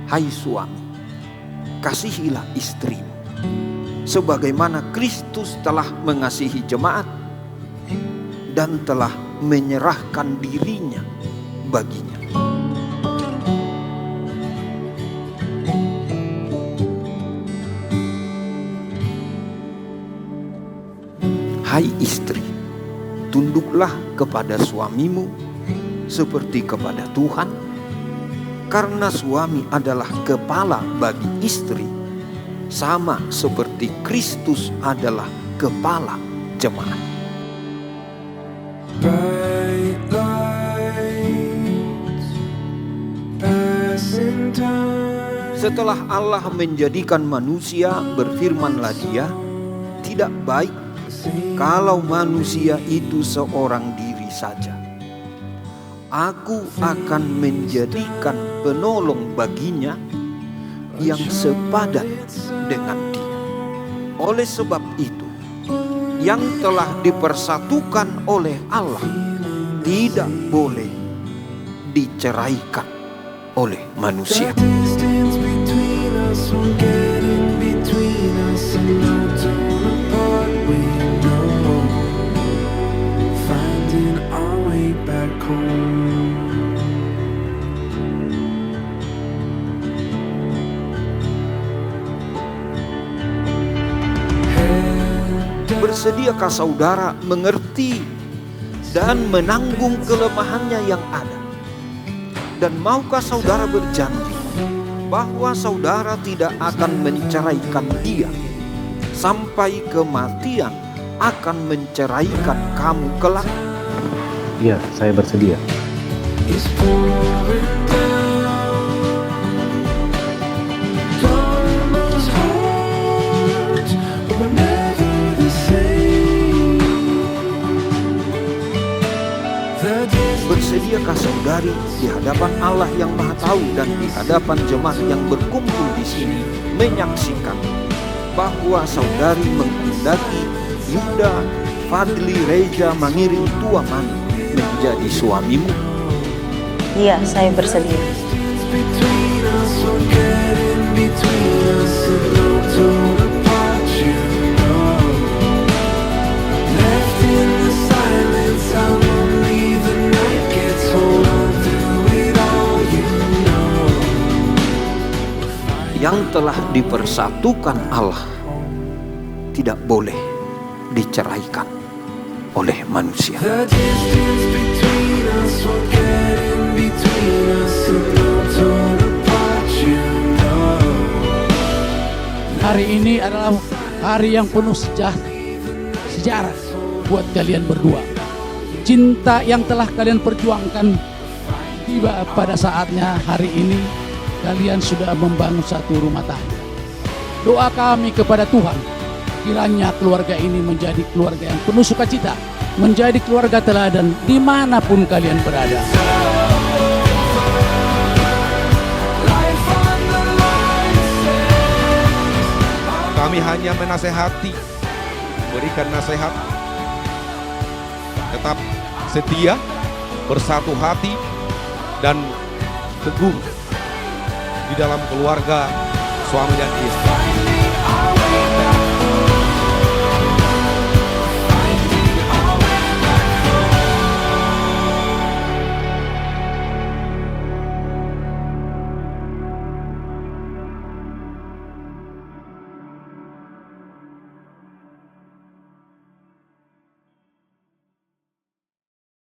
Hai suami, kasihilah istrimu sebagaimana Kristus telah mengasihi jemaat dan telah menyerahkan dirinya baginya. Hai istri, tunduklah kepada suamimu seperti kepada Tuhan, karena suami adalah kepala bagi istri, sama seperti Kristus adalah kepala jemaat. Setelah Allah menjadikan manusia, berfirmanlah Dia, tidak baik kalau manusia itu seorang diri saja. Aku akan menjadikan penolong baginya yang sepadan dengan dia. Oleh sebab itu, yang telah dipersatukan oleh Allah tidak boleh diceraikan oleh manusia. Bersediakah saudara mengerti dan menanggung kelemahannya yang ada? Dan maukah saudara berjanji bahwa saudara tidak akan menceraikan dia sampai kematian akan menceraikan kamu kelak? Iya, saya bersedia. Bersediakah saudari di hadapan Allah yang Maha Tahu dan di hadapan jemaat yang berkumpul di sini menyaksikan bahwa saudari menghendaki Yuda Fadli Reja mengirim tua Mani menjadi suamimu? Iya, saya bersedia. Yang telah dipersatukan Allah tidak boleh diceraikan oleh manusia. Hari ini adalah hari yang penuh sejarah buat kalian berdua. Cinta yang telah kalian perjuangkan tiba pada saatnya hari ini. Kalian sudah membangun satu rumah tangga. Doa kami kepada Tuhan, kiranya keluarga ini menjadi keluarga yang penuh sukacita, menjadi keluarga teladan dimanapun kalian berada. Kami hanya menasehati, berikan nasihat, tetap setia, bersatu hati, dan teguh di dalam keluarga suami dan istri.